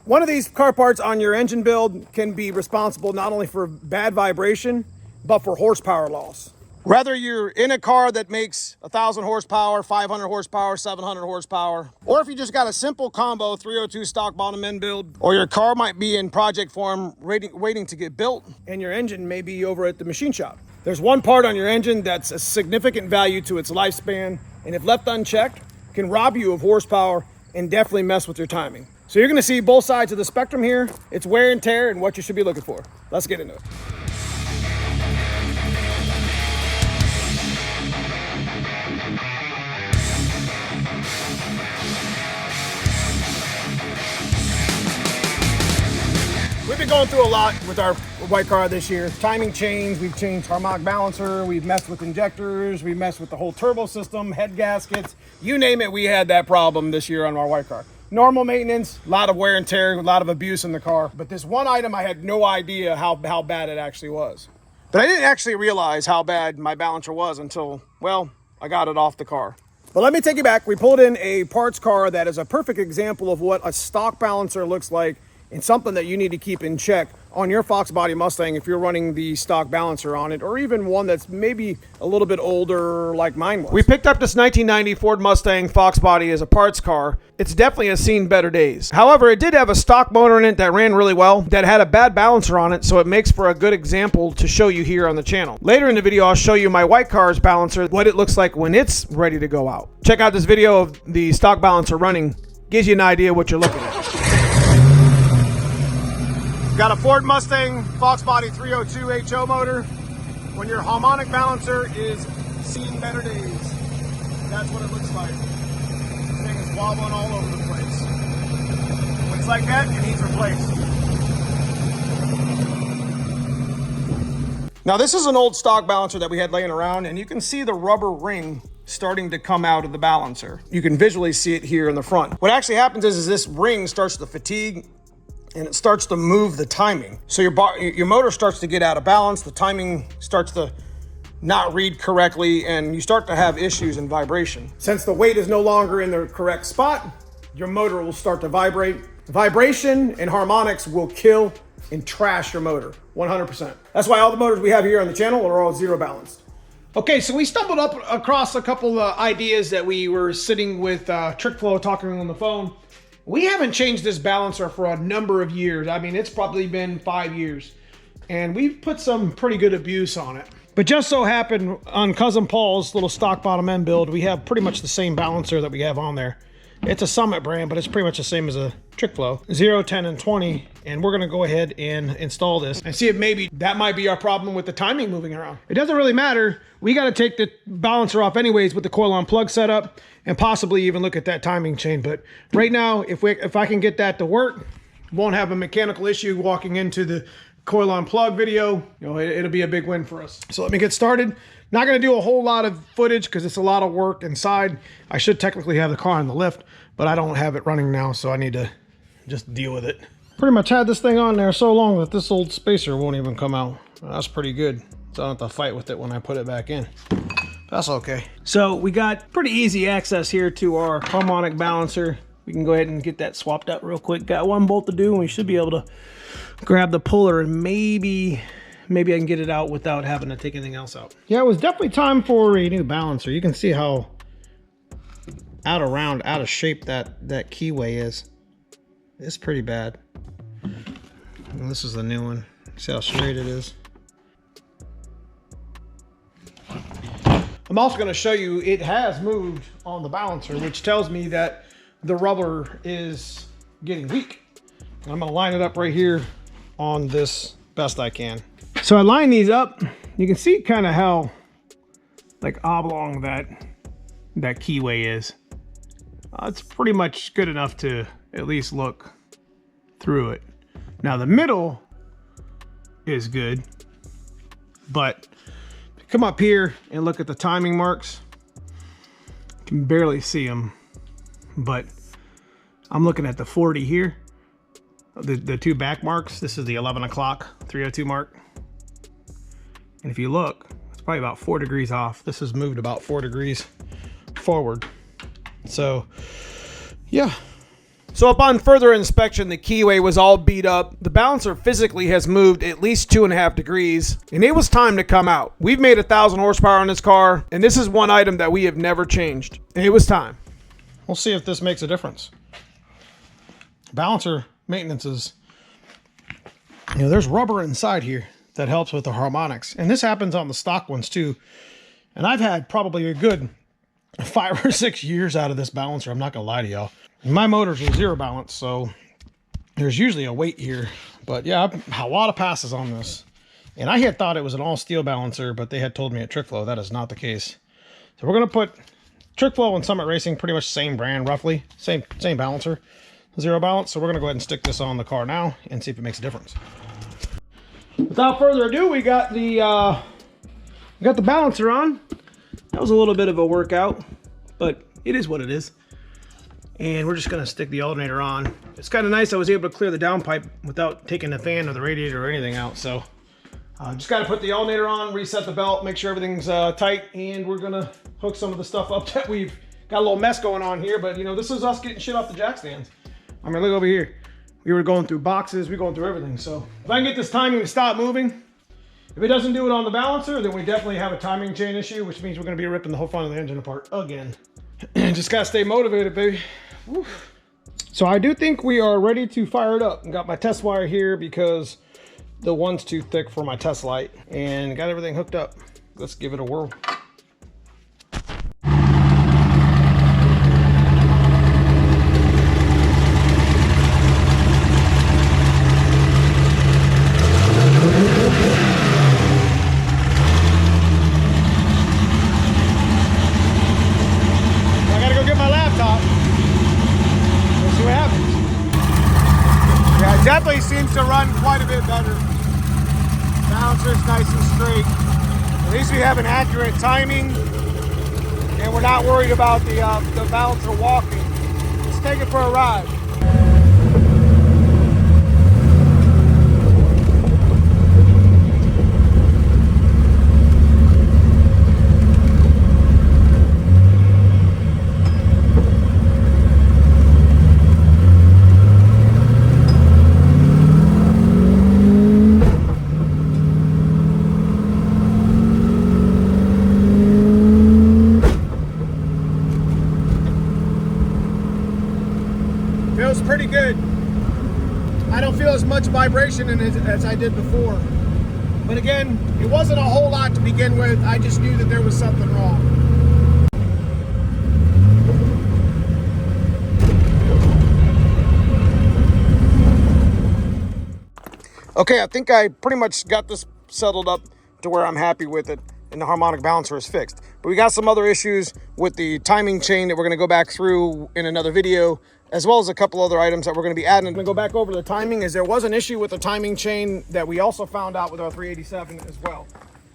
One of these car parts on your engine build can be responsible not only for bad vibration, but for horsepower loss. Whether you're in a car that makes 1,000 horsepower, 500 horsepower, 700 horsepower, or if you just got a simple combo 302 stock bottom end build, or your car might be in project form waiting to get built, and your engine may be over at the machine shop. There's one part on your engine that's a significant value to its lifespan, and if left unchecked, can rob you of horsepower and definitely mess with your timing. So you're gonna see both sides of the spectrum here. It's wear and tear and what you should be looking for. Let's get into it. We've been going through a lot with our white car this year. Timing change, we've changed harmonic balancer, we've messed with injectors, we've messed with the whole turbo system, head gaskets, you name it, we had that problem this year on our white car. Normal maintenance, a lot of wear and tear, a lot of abuse in the car. But this one item, I had no idea how bad it actually was. But I didn't actually realize how bad my balancer was until, well, I got it off the car. But let me take you back. We pulled in a parts car that is a perfect example of what a stock balancer looks like and something that you need to keep in check on your foxbody Mustang if you're running the stock balancer on it, or even one that's maybe a little bit older like mine was. We picked up this 1990 Ford Mustang foxbody as a parts car. It's definitely has seen better days. However, it did have a stock motor in it that ran really well, that had a bad balancer on it, so it makes for a good example to show you here on the channel. Later in the video, I'll show you my white car's balancer, what it looks like when it's ready to go out. Check out this video of the stock balancer running. Gives you an idea what you're looking at. Got a Ford Mustang foxbody 302 HO motor. When your harmonic balancer is seeing better days, that's what it looks like. This thing is wobbling all over the place. When it's like that, it needs replaced. Now this is an old stock balancer that we had laying around, and you can see the rubber ring starting to come out of the balancer. You can visually see it here in the front. What actually happens is this ring starts to fatigue and it starts to move the timing. So your motor starts to get out of balance, the timing starts to not read correctly, and you start to have issues in vibration. Since the weight is no longer in the correct spot, your motor will start to vibrate. Vibration and harmonics will kill and trash your motor, 100%. That's why all the motors we have here on the channel are all zero balanced. Okay, so we stumbled up across a couple of ideas that we were sitting with Trick Flow talking on the phone. We haven't changed this balancer for a number of years. I mean, it's probably been 5 years. And we've put some pretty good abuse on it. But just so happened on Cousin Paul's little stock bottom end build, we have pretty much the same balancer that we have on there. It's a Summit brand, but it's pretty much the same as a Trick Flow. 0, 10, and 20. And we're gonna go ahead and install this and see if maybe that might be our problem with the timing moving around. It doesn't really matter. We gotta take the balancer off anyways with the coil on plug setup and possibly even look at that timing chain. But right now, if I can get that to work, won't have a mechanical issue walking into the coil on plug video, you know, it'll be a big win for us. So let me get started. Not gonna do a whole lot of footage because it's a lot of work inside. I should technically have the car on the lift, but I don't have it running now, so I need to just deal with it. Pretty much had this thing on there so long that this old spacer won't even come out. That's pretty good. So I don't have to fight with it when I put it back in. That's okay. So we got pretty easy access here to our harmonic balancer. We can go ahead and get that swapped out real quick. Got one bolt to do, and we should be able to grab the puller and maybe I can get it out without having to take anything else out. Yeah, it was definitely time for a new balancer. You can see how out of shape that keyway is. It's pretty bad. And this is the new one. See how straight it is. I'm also going to show you it has moved on the balancer, which tells me that the rubber is getting weak. I'm going to line it up right here on this best I can. So I line these up. You can see kind of how like oblong that keyway is. It's pretty much good enough to at least look through it. Now the middle is good, but come up here and look at the timing marks. You can barely see them, but I'm looking at the 40 here. The two back marks. This is the 11 o'clock 302 mark. And if you look, it's probably about 4 degrees off. This has moved about 4 degrees forward. So yeah, So upon further inspection, the keyway was all beat up. The balancer physically has moved at least 2.5 degrees, and it was time to come out. We've made 1,000 horsepower on this car, and this is one item that we have never changed. And it was time. We'll see if this makes a difference. Balancer maintenance is, there's rubber inside here that helps with the harmonics. And this happens on the stock ones too. And I've had probably a good 5 or 6 years out of this balancer. I'm not gonna lie to y'all. My motors are zero balance, so there's usually a weight here. But yeah, I've had a lot of passes on this. And I had thought it was an all steel balancer, but they had told me at Trick Flow that is not the case. So we're gonna put Trick Flow and Summit Racing, pretty much same brand, roughly. Same balancer, zero balance. So we're gonna go ahead and stick this on the car now and see if it makes a difference. Without further ado, we got the balancer on. That was a little bit of a workout, but it is what it is. And we're just gonna stick the alternator on. It's kind of nice I was able to clear the downpipe without taking the fan or the radiator or anything out. So just gotta put the alternator on, reset the belt, make sure everything's tight, and we're gonna hook some of the stuff up that we've got a little mess going on here. But you know, this is us getting shit off the jack stands. I mean, look over here. We were going through boxes, we're going through everything. So if I can get this timing to stop moving, if it doesn't do it on the balancer, then we definitely have a timing chain issue, which means we're gonna be ripping the whole front of the engine apart again. Just gotta stay motivated, baby. Woo. So I do think we are ready to fire it up. Got my test wire here because the one's too thick for my test light, and got everything hooked up. Let's give it a whirl. Definitely seems to run quite a bit better. Balancer's nice and straight. At least we have an accurate timing, and we're not worried about the balancer walking. Let's take it for a ride. Feels pretty good. I don't feel as much vibration in it as I did before. But again, it wasn't a whole lot to begin with. I just knew that there was something wrong. Okay, I think I pretty much got this settled up to where I'm happy with it, and the harmonic balancer is fixed. But we got some other issues with the timing chain that we're going to go back through in another video, as well as a couple other items that we're going to be adding. I'm going to go back over the timing, as there was an issue with the timing chain that we also found out with our 387 as well.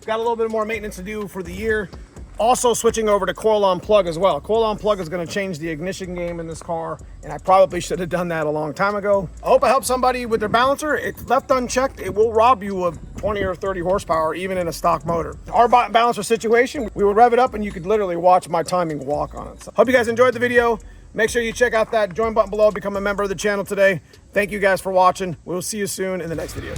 Got a little bit more maintenance to do for the year. Also switching over to coil on plug as well. Coil on plug is going to change the ignition game in this car, and I probably should have done that a long time ago. I hope I helped somebody with their balancer. It's left unchecked, it will rob you of 20 or 30 horsepower, even in a stock motor. Our balancer situation, we would rev it up and you could literally watch my timing walk on it. So, hope you guys enjoyed the video. Make sure you check out that join button below, become a member of the channel today. Thank you guys for watching. We'll see you soon in the next video.